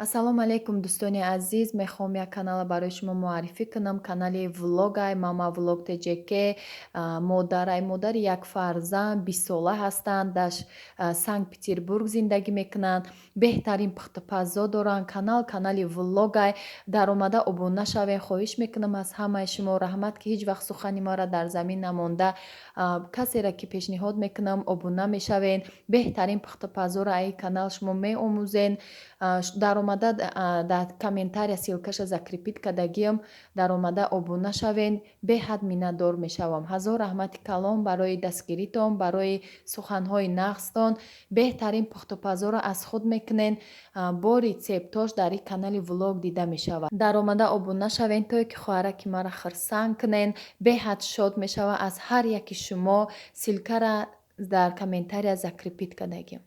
ассалому алайкум дӯстони азиз, мехоҳам як канала барои шумо муаррифӣ кунам. Канали влогай мама влог тҷк. Модари як фарзанд 20 сола ҳастанд, дар Санкт Петербург зиндагӣ мекунанд. Беҳтарин пухтупазо доранд. Канали влогай даромада обуна шавен. Хоҳиш мекунам аз ҳамаи шумо раҳмат ки ҳеҷ вақт сухани маро дар замин намонда. Касеро ки пешниҳод мекунам обуна мешавен. Беҳтарин пухтупазоро аи канал шумо меомӯзен. даромада дар комментария силкаша закрепит кардагиам. Даромада обуна шавен. Беҳад миннатдор мешавам. ҳазор раҳмати калон барои дастгиритон, барои суханҳои нағзтон. Беҳтарин пухтупазоро аз худ мекунен. Бо рецептош дар ин канали влог дида мешавад. Даромада обуна шавен то ки хоҳараки мара хирсанг кунен. Беҳад шод мешава аз ҳар яки шумо. Силкара дар комментария закрепит кардагиам.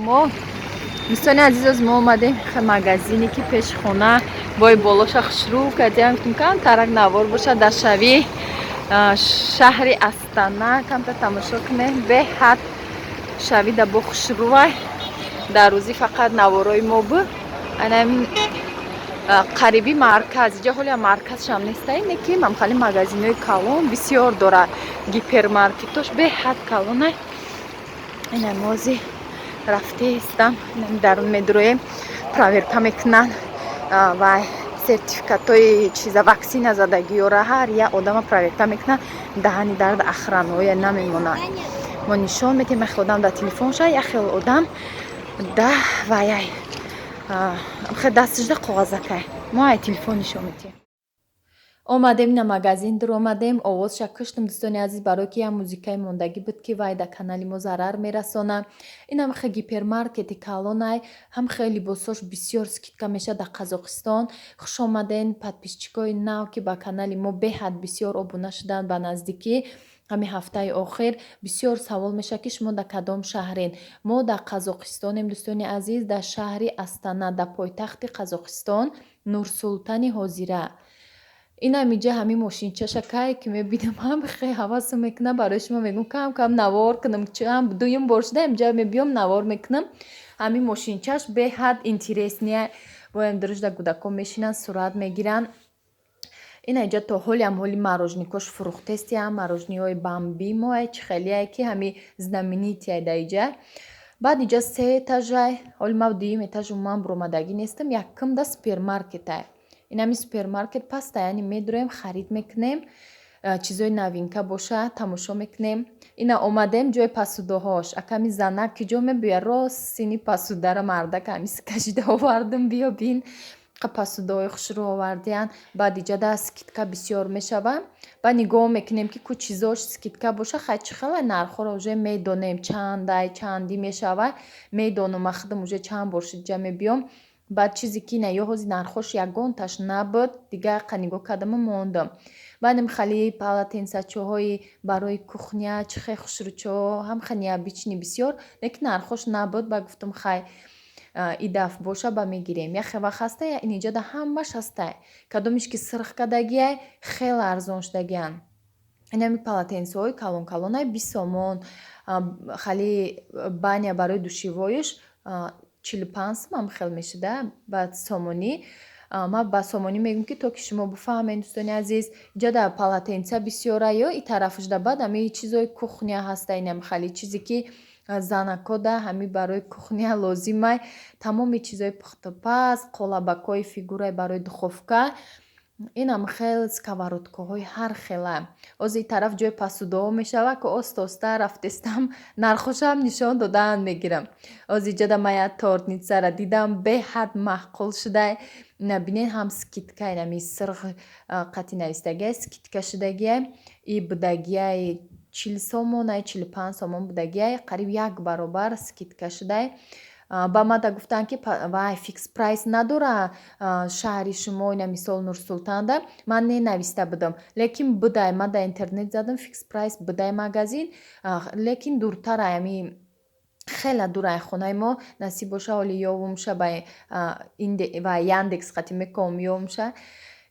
мо дӯстони азиз мо омадем магазине ки пеши хона бои болоша хушрӯ кардем. Гуфтем камтарак навор боша дар шави шаҳри Астана камтар тамошо кунем. Беҳад шави да бо хушрӯвай дар рӯзи фақат наворои мо бу анамин қариби марказ иҷа ҳоли марказшам неста ине ки мамхали магазинои калон бисёр дора. Гипермаркетош беҳад калонай. ина мози рафтаистам дарун медроем проверка мекунан ва сертификатои чиза ваксина задагиёра ҳар як одама проверка мекунан. даҳани дард ахраноя намемонад. мо нишон метем яхе одам дар телефонша яхе одам да ваяй хе дастишда қоғазакай мо ай телефон нишон метем. омадем ина магазин дар омадем. овозша куштам дӯстони азиз барое ки як музикаи мондагӣ буд ки вай дар канали мо зарар мерасона. инам хе гипермаркети калонай ҳам хе либосош бисёр скидка меша дар Казокистон. хушомаден подписчикои нав ки ба канали мо беҳад бисёр обуна шуданд ба наздикӣ. ҳамин ҳафтаи охир бисёр савол меша ки шумо дар кадом шаҳрен. мо дар Казокистонем дӯстони азиз, дар шаҳри Астана, дар пойтахти Казокистон, Нурсултани ҳозира. инам иҷа ҳамин мошинчаша кай ки мебинам ҳам хе ҳавасам мекунам барои шумо мегӯям кам навор кунам. чам дуюм бор шуда инҷа мебиём навор мекунам. ҳамин мошинчаш беҳад интересния. воям дурушда кӯдакон мешинанд сурат мегиранд. ина иҷа то ҳолиам ҳоли морожникош фурухтестиам морожниҳои бамби моай чи хелияй ки ҳами знаменитияй да иҷа. баъд иҷа 3 этажай ҳоли ма дуюм этаж умуман буромадагӣ нестам. якум да супермаркетай. инами супермаркет паста яъне медуроем харид мекунем. чизои новинка боша тамошо мекунем. ина омадем ҷои пасудоҳош аками занак ки ҷо мебия рост сини пасудара мардака ҳамиси кашида овардам биё бин пасудаҳои хушрӯ овардиян. баъд иҷа да скидка бисёр мешава. ба нигоҳ мекунем ки ку чизош скидка боша хай чи хела нархоро уже медонем чандай чанди мешава медонам ахудам уже чанд бор шуд ҷа мебиём. баъд чизе ки ина ё ҳози нархош ягонташ набуд дига қа нигоҳ кардам мондам. баъдем хали полотенцачоҳои барои кухня чихе хушрӯчо ҳам ха необични бисёр лекин нархош набуд. ба гуфтам хай идаф боша ба мегирем. яхе вақт ҳаста ин иҷа да ҳамаш ҳастай. кадомиш ки сирх кардагиай хеле арзон шудагиан. инами полотенцаҳои калон калонай 20 сомон. хали баня барои душивоиш 45 сомон хел мешуда ба сомонӣ. ма ба сомонӣ мегӯям ки то ки шумо буфаҳмед дӯстони азиз. иҷа да полотенца бисёра ё и тарафаш да баъд ами чизои кухня ҳаста. инам хали чизе ки занако да ҳами барои кухня лозимай. тамоми чизои пухтупаз қолабакҳои фигураи барои духовка. инам хел сковородкаҳои ҳар хела. оз ин тараф ҷои пасудаҳо мешава ки оста оста рафтестам нархошам нишон додаанд мегирам. оз иҷа да ма як тортницара дидам беҳад маъқул шудай. ина бинед ҳам скидка инами сирғ қати навистагиай скидка шудагиай. и будагиай 40 сомонай 45 сомон будагиай қариб як баробар скидка шудай. ба ма да гуфтанд ки вай фикс прайс надора шаҳри шумо ина мисол Нурсултанда. ман ненависта будам лекин будай. ма да интернет задам фикс прайс будай магазин лекин дуртара ями хела дурай хонаи мо насиб боша ҳоли ёвумша ба яндекс қати меком ёвумша.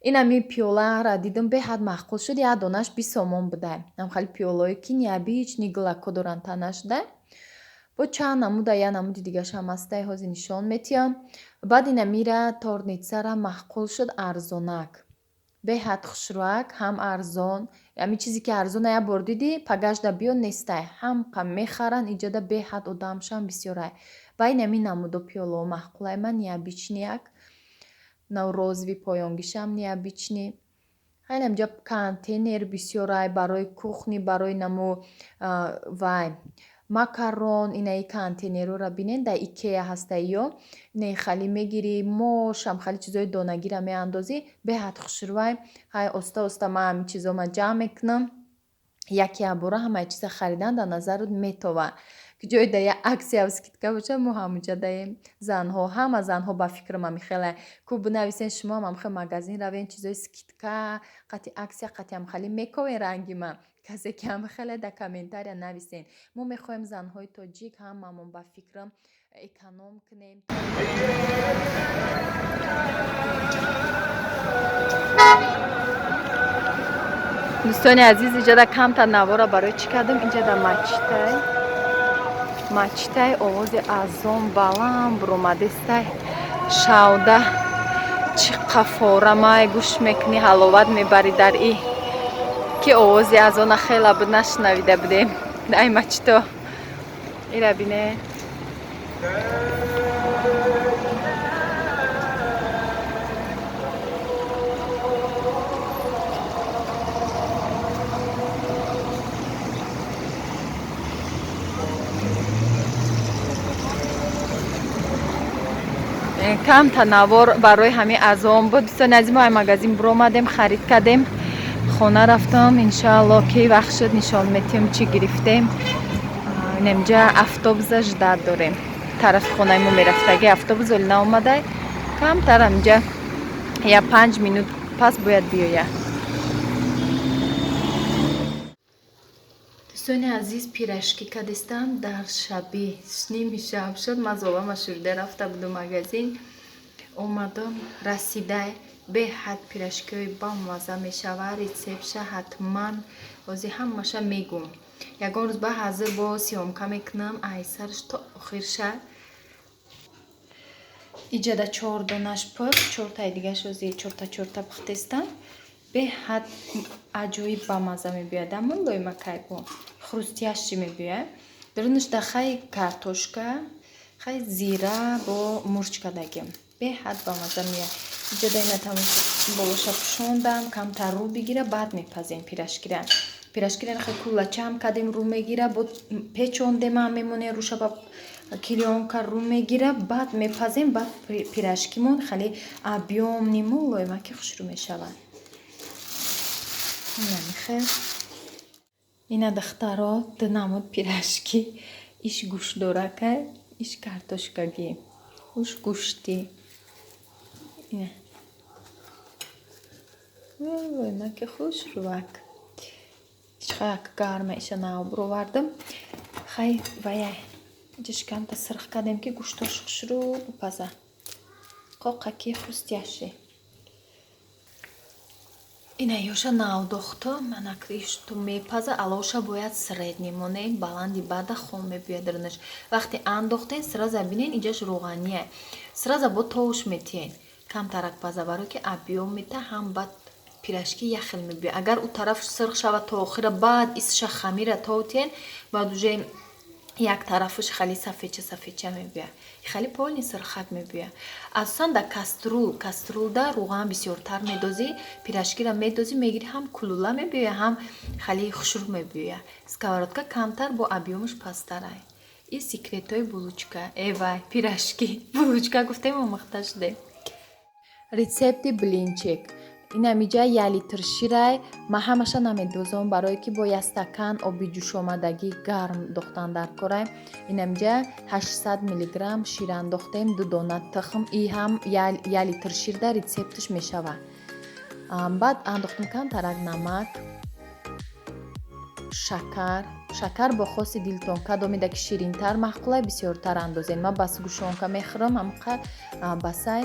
инами пиёларо дидам беҳад маъқул шуд. як донаш 20 сомон будай. ам хали пиёлое ки необични глако доранд тана шуда. бо чанд намуда я намуди дигашам ҳастай ҳозир нишон метиҳам. баъд ина мира торнитсара маъқул шуд арзонак беҳад хушруак ҳам арзон ами чизе ки арзона я бор диди пагажда биё нестай ҳамқа мехаран иҷода беҳад одамшам бисёрай байни ами намудо пиёло маъқулай ман необичнияк наврозви поёнгишам необични ҳайли амҷа контейнер бисёрай барои кухни барои намо вай макарон инаи контейнерора бинен дар икея ҳастай ё инаи хали мегири мошам хали чизои донагира меандозӣ беҳад хушрӯвай ҳай оста оста ман ҳами чизома ҷамъ мекунам яке абора ҳамаи чиза харидан дар назарут метова ки ҷои да я аксия скидка боша мо ҳамуҷа даем занҳо ҳама занҳо ба фикрам амихеле ку бинависен шумо амихел магазин равен чизои скидка қати аксия қати амхали мековен ранги ман касе ки амихеле да комментария нависен мо мехоҳем занҳои тоҷик ҳамамон ба фикрам эконом кунем дӯстони азиз иҷода камтар наворо барои чӣ кардам иҷода мачтай овози азон баланд буромадестай шавда чӣ қафора май гӯш мекунӣ ҳаловат мебари дар и ки овози азона хела буд нашнавида будем дай мачто ира бине кам танаввур барои ҳамин азон буд. Дӯстони азиз, мо ай магазин буромадем, харид кардем, хона рафтам. Иншааллоҳ ки вақт шуд нишон метиҳам чӣ гирифтем. Инамҷа автобуса ждат дорем. Тарафи хонаи мо мерафтаги автобус оли наомадай. Камтар амҷа я 5 минут пас бояд биёя. Дӯстони азиз, пирожки кадистам дар шаби ними шаб шуд. Ман зобама шурда рафта будам магазин. Омадам расидай беҳад пирожкиҳои бамаза мешава. Рецептша ҳатман ҳозир ҳамаша мегум. Ягон рӯз ба ҳазир бо сиёмка мекунам айсарш то охирша. Иҷада 4 донаш пух, 4 таи дигаш ҳозир 4 пухтестам. Беҳад аҷоиб бамаза мебиёяд. Амон лоймакай бо хрустящи мебиёяд. Дарунаш да хай картошка, хай зира бо мурчка дагим. Беҳад бамаза меяд. Иҷода ина тамоша болоша пушондам, камтар рӯ бигира, баъд мепазем пирожкира. Пирожкира хай кулачам кадем рӯ мегира, бо печондем ам мемоне рӯша ба клеёнка рӯ мегира, баъд мепазем, баъд пирожкимон хали объёмни молоймаки хушрӯ мешавад. Ина духтаро динамуд пирожки иш гӯштдоракай, иш картошкаги, уш гӯшти. Ина молоймаки хушрӯвак. Ишхак гарма иша наоб ровардам. Хай ваяй ҷиш камта сирх кардем ки гӯштош хушрӯ бупаза. Қоқаки хрустящи. Ина ёша навдохто манакриш то мепаза, алоша бояд средни монен, баланди бада хом мебиёд дарунаш. Вақти андохтен сраза бинен иҷаш роғания. Сраза бо тоуш метиен. Камтарак паза баро ки объём мета ҳам бад пирожки яхел мебиёд. Агар у тараф сирх шава то охира баъд исша хамира тоутен, баъд уже як тарафаш хали сафеча мебиёд. Хали полни сирхак мебиёд. Асосан да каструлда роған бисёртар медозӣ, пирожкира медозӣ, мегири ҳам кулула мебиёд, ҳам хали хушрӯ мебиёд. Сковородка камтар бо объёмаш пастарай. И секретои булочка. Эвай, пирожки. Булочка гуфтем омӯхта шудем. Рецепти блинчик. Инамиҷа 1 литр ширай ма ҳамаша намедозам барое ки бо 1 стакан оби ҷӯшомадагӣ гарм дохтан дар корай. Инамиҷа 800 мг шир андохтем, 2 дона тухм. И ҳам 1 литр ширда рецепташ мешава. Баъд андохтам камтарак намак, шакар бо хоси дилтон. Кадомида ки ширинтар маъқулай бисёртар андозен. Ма бас гӯшонка мехӯрам, ҳамқар басай.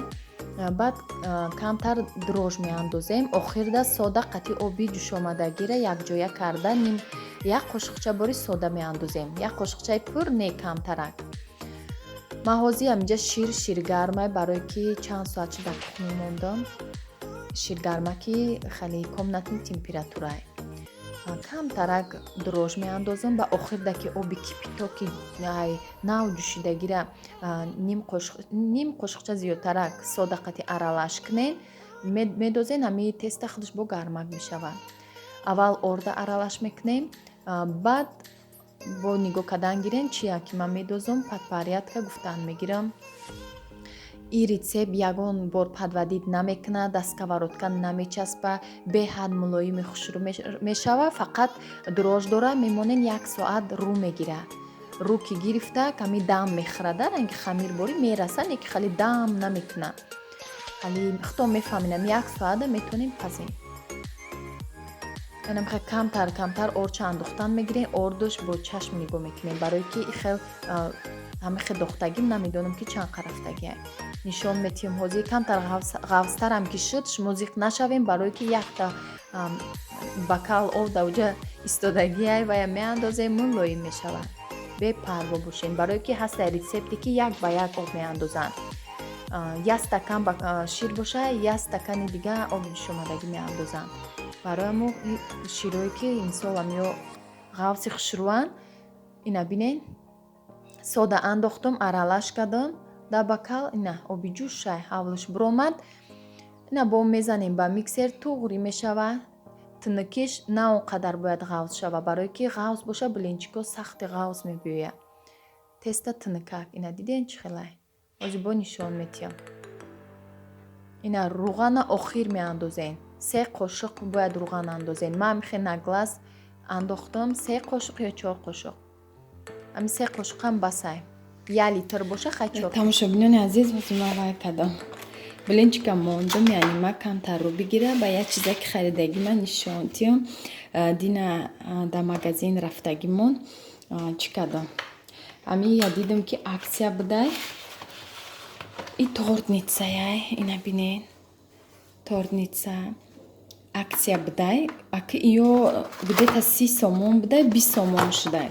Баъд камтар дрож меандозем. Охирда сода қати оби ҷӯшомадагиро якҷоя карда як қошуқча бори сода меандозем, як қошуқчаи пур не камтарак. Ман ҳозир инҷа ширгармай барои ки чанд соат шуда тухмӣ мондам. Ширгарма ки хеле комнатни температурае. Камтарак дрож меандозам, ба охирда ки оби кипито ки нав ҷӯшидагира ним қошуқча зиёдтарак сода қати аралаш кунен, медозен ҳами теста худаш бо гармак мешавад. Аввал орда аралаш мекунем, баъд бо нигоҳ кардан гирем чия ки ман медозам падпарядка гуфтан мегирам. ин рецепт ягон бор падвадид намекунад, дар сковородка намечаспа, беҳад мулоими хушрӯ мешава, фақат дрож дора, мемонен 1 соат рӯ мегира. Рӯ ки гирифта ками дам мехӯрада, ранги хамир бори мераса, неки хали дам намекуна. Хали хто мефаҳминам 1 соата метонем пазем. Янам хе камтар орча андохтан мегирем, ордош бо чашм нигоҳ мекунем, барои ки хел ҳамихе дохтагим намедонам ки чанд қарафтагӣ. Нишон метиҳам ҳозир камтар ғафстарам ки шуд, музиқ нашавем, барои ки якта бакал об дар уҷа истодагиай ва я меандозем, мулоим мешавад. Бепарво бошем, барои ки ҳастаи рецепте ки 1 ба 1 об меандозанд. 1 стакан шир боша, 1 стакани дига оби ҷӯшомадагӣ меандозанд. Барои мо широе ки имсол ё ғафси хушрӯанд, ина бинен сода андохтам, аралаш кардам дар бакал, ина оби ҷӯшай ҳавлуш буромад. Ина бо мезанем ба миксер, туғри мешавад. Тунукиш на он қадар бояд ғафс шава, барои ки ғафс боша блинчико сахти ғафс мебиёяд. Теста тунукак, ина диден чӣ хелай. ҳозир бо нишон метиҳам. ина руғана охир меандозем. 3 қошуқ бояд руған андозен. Ман михе на глаз андохтам 3 қошуқ ё 4 қошуқ. ами 3 қошуқам басай. 1 литр боша хай 4. тамошобинони азиз, ҳозир ман вай кардам. Блинчика мондам, яъни ман камтар рӯ бигира, ба якчизаки харидагӣ ман нишонтиём. Дина дар магазин рафтагимон чӣ кардам? Ами я дидам ки аксия будай. И тортницаяй, ина бинен. Тортница аксия будай. Аки ё где-то 30 сомон будай, 20 сомон шудай.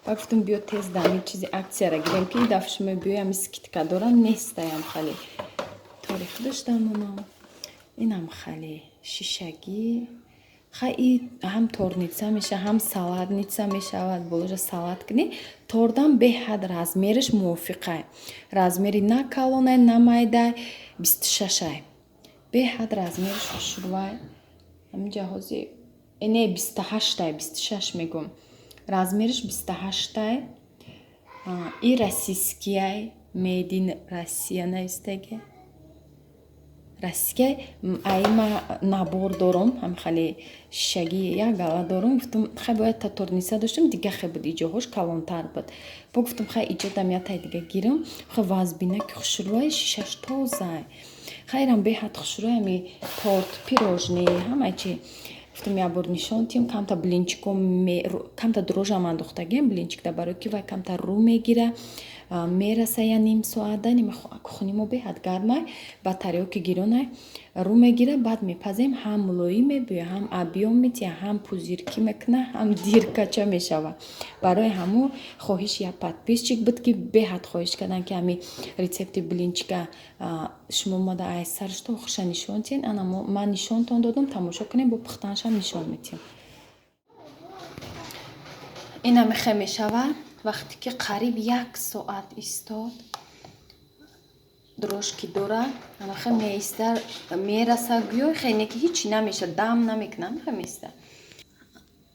Ба гуфтам биё тез дами чизи аксияра гирем ки дафшуме биёям скидка дорам, нестаям хали. Тарихи доштам мамам. Инам хали шишагӣ. Хай ҳам торница меша, ҳам салатница мешавад, болоша салат кунӣ. Тордам беҳад размериш мувофиқай. Размери на калонай, на майдай, 26ай. Беҳад размериш хушрӯай. Ҳаминҷа ҳозир не 28ай, 26 мегум. Размериш 28ай. И российскияй, made in Россия навистаги. Россия айма набор дорам, ҳам хали шишагӣ як гала дорам. Гуфтам хай бояд торница доштам, дига хай буд иҷоҳош калонтар буд. Бо гуфтам хай иҷодам ятай дига гирам, хай вазбина ки хушрӯай, шишаш тозай. Хайрам беҳад хушрӯай, ами торт, пирожни, ҳамаи чи. Гуфтам як бор нишон тиём, камта блинчико камта дрожам андохтагем блинчикда, барои ки вай камта рӯ мегира. Мераса я ним соата, кухонимо беҳад гармай, батарео ки гиронай, рӯ мегира, баъд мепазем, ҳам мулоим мебиёя, ҳам объём метия, ҳам пузиркӣ мекуна, ҳам диркача мешава. Барои ҳамо хоҳиш я подписчик буд ки беҳад хоҳиш кардан ки ҳами рецепти блинчика шумо мода айсаршто хуша нишон тиҳен. Ана ман нишонтон додам, тамошо кунем, бо пухтанашам нишон метиҳам. Ина мехе мешава. Вақте ки қариб 1 соат истод, дрожки дора, амахе меистар мераса гӯё, хеле ки ҳичи намеша, дам намекунам, хе меистар.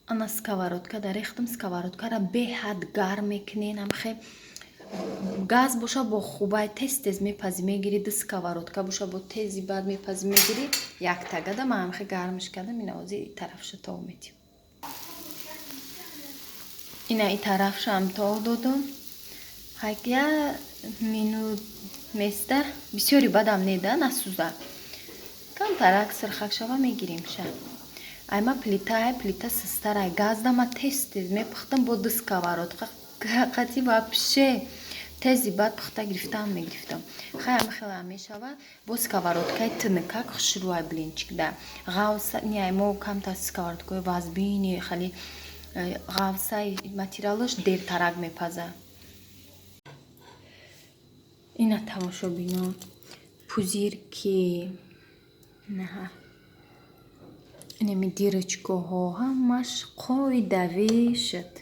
Ана сковородка дарехтам, сковородкара беҳад гарм мекунен, амахе газ боша бо хубай тез мепази мегири, ду сковородка боша бо тези баъд мепази мегири, як тагада ман амахе гармиш кардам, ина ҳозир и тарафша тов метиҳам. ина и тарафшам тог додам. Хай я минут места бисёри бадам неда насуза. Камтарак сирхак шава мегирем ша. Айма плита систарай газдама тез мепухтам бо ду сковородка. Қати вообще тези баъд пухта гирифтам мегирифтам. Хай амхела мешава бо сковородкаи тунукак хушрӯай блинчик да. Ғавса не аймо камта сковородкаи вазбини хали ғафсаи материалаш дер тарак мепаза. Ина тамошо бино пузирки наҳа инами дирочкоҳо ҳамаш қоидави шуд.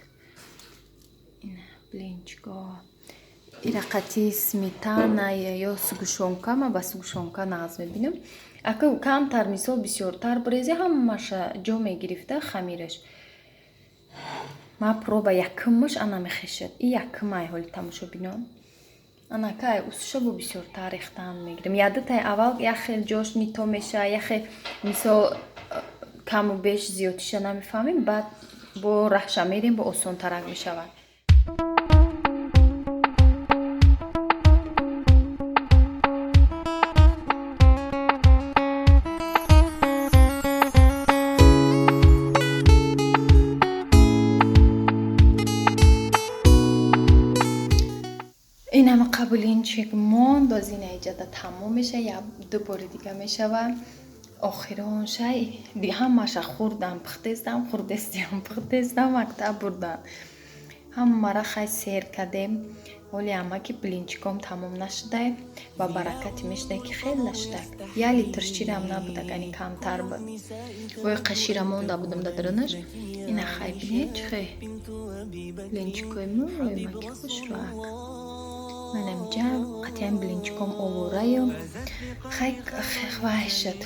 Ина блинчикоҳо ира қатъи сметана ё сугушонка. Ма ба сугушонка нағз мебинам. Ака камтар мисол бисёртар бурези ҳамаша ҷо мегирифта хамираш. Ма проба якумаш ана мехешад. И якумай ҳоли тамошо бино. Анакай усша бо бисёртар рехтан мегирам. Ядатай аввал яхел ҷош нито меша, яхе мисол каму беш зиёдиша намефаҳмем. Баъд бо раҳша мерем бо осонтарак мешавад. Инам қабулинчик монд аз ин иҷада тамом меша. Я ду бори дига мешава. Охирон шай ди ҳамаша хурдам пухтездам, хурдестиам пухтездам, акта бурдан. Ҳамара хай сер кардем. Оли ама ки блинчиком тамом нашудай. Ба баракати мешудай ки хел нашудай. Я литр ширам набудак, ани камтар буд. Вой қашира монда будам дадаронаш. Ина хай бинед хай. Блинчикой мой маки хушрак. Манам ҷам қатъиян блинчиком овораё. Хай вайшад.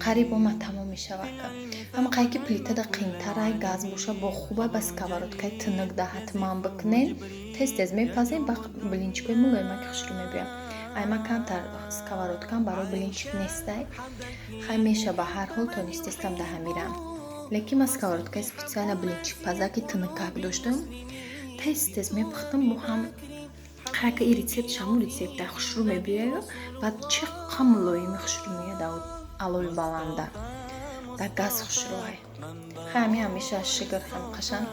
Қариб ома тамом мешавад. Ама қай ки плитада қийтарай газ боша бо хуба ба сковородкаи тинук да ҳатман бикунен. Тез мепазем ба блинчикои мулоима ки хушрӯ мебиям. Айма камтар сковородкам барои блинчик нестай. Хай меша ба ҳар ҳол тонистестам да ҳамирам. Лекин ма сковородкаи специала блинчик пазаки тинукак доштам. Тез мепухтам бо ҳам. Хайка и рецепт шаму рецепт хушрӯ мебиёяд. Баъд чиқа мулоими хушрӯ меяд алои баланда. Да газ хушрӯ ай. Хами ҳамеша шигар хам қашан.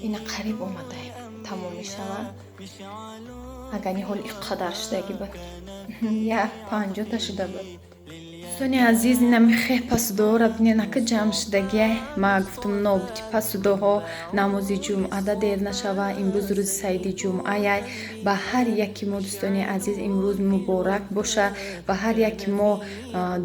Ина қариб омадай. Тамом мешавад. Агани ҳол иққадар шудаги буд. Я 50 та шуда буд. Достони азиз инами хеҳ пасудоҳора бинен ака ҷамъ шудагиай. Ма гуфтам нобути пасудоҳо намози ҷумъа да дер нашава. Имрӯз рӯзи саиди ҷумъаяй. Ба ҳар яки мо дӯстони азиз имрӯз муборак боша. Ба ҳар яки мо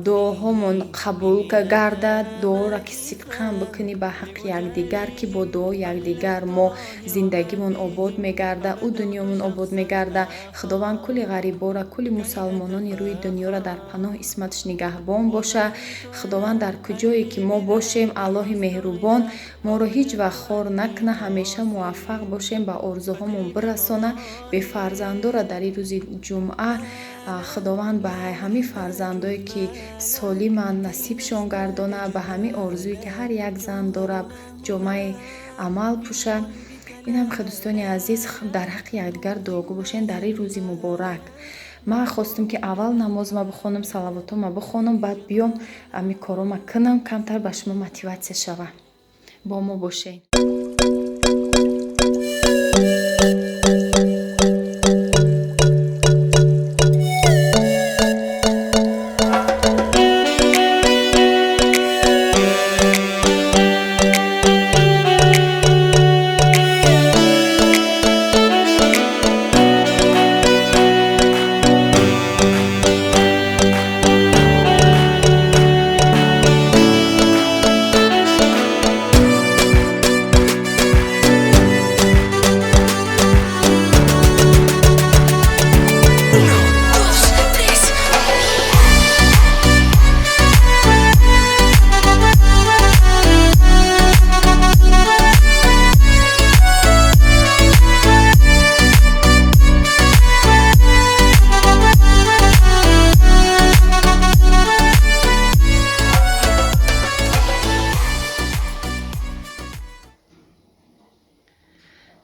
дуоҳомон қабул гардад. дуоро ки сидқан бикунӣ ба ҳаққи якдигар ки бо дуои якдигар мо зиндагимон обод мегарда. У дунёмон обод мегарда. Худованд кулли ғарибора, кулли мусалмонони рӯи дунёро дар паноҳ исматш нигахбон боша. Худованд дар куҷое ки мо бошем Аллоҳи меҳрубон моро ҳеҷ вақт хор накуна. ҳамеша муваффақ бошем ба орзуҳомон бирасона. бефарзандора дар ин рӯзи ҷумъа худованд ба ҳамин фарзандое ки солиманд насибшон гардона. Ба ҳамин орзуе ки ҳар як зан дора ҷомаи амал пӯша. инам ха дӯстони азиз дар ҳаққи якдигар дуогӯ бошем дар ин рӯзи муборак. Ма хостам ки аввал намозма бихонам, салавотома бихонам, баъд биём ами корома кунам, камтар ба шумо мотивация шава. Бо мо бошед.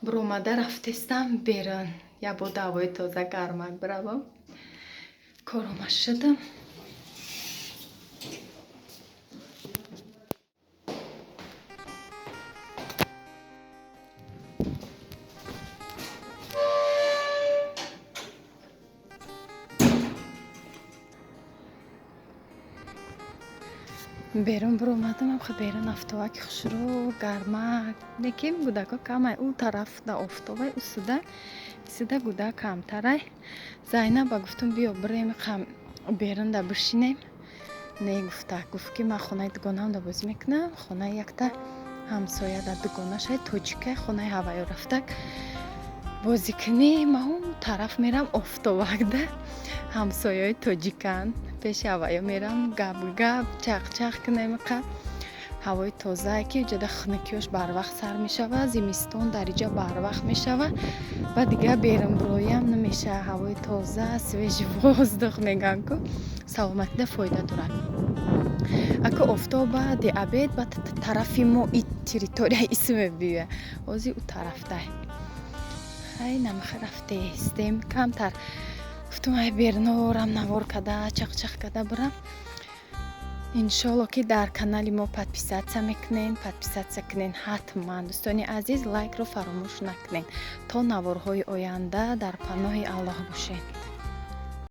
Буромада рафтестам берун. Я бо давои тоза гармак биравам. Корома шудам. берун буромадам, ха берун афтовак хушру гарма неким гудако камай у тараф да офтовай усуда гуда камтарай. Зайнаба гуфтум биё бирем хам берун да бишинем. Не гуфта гуфт ки ман хонаи дугонам да бозӣ мекунам. Хонаи якта ҳамсоя да дугонашай тоҷика хонаи ҳаваё рафтак бозӣ кунӣ. Ман он тараф мерам офтовакда ҳамсояи тоҷикан пеши ҳаваё мерам гап чақчақ кунем. ҳавои тозае ки ҷода хунукиёш барвақт сар мешава, зимистон дариҷа барвақт мешава ва дигар берун бироям намеша. ҳавои тоза свежи воздух мегӯям ку саломатида фоида дорад. Ако офтоба диабет ба тарафи мо и территория исме бия ози у тарафтай ай намаха рафтестем камтар гуфтум ай берунорам навор када чақчақ када бирам. иншоалло ки дар канали мо подписатсия мекунен. Подписатсия кунен ҳатман дӯстони азиз, лайкро фаромуш накунен то наворҳои оянда дар паноҳи Аллох бошед.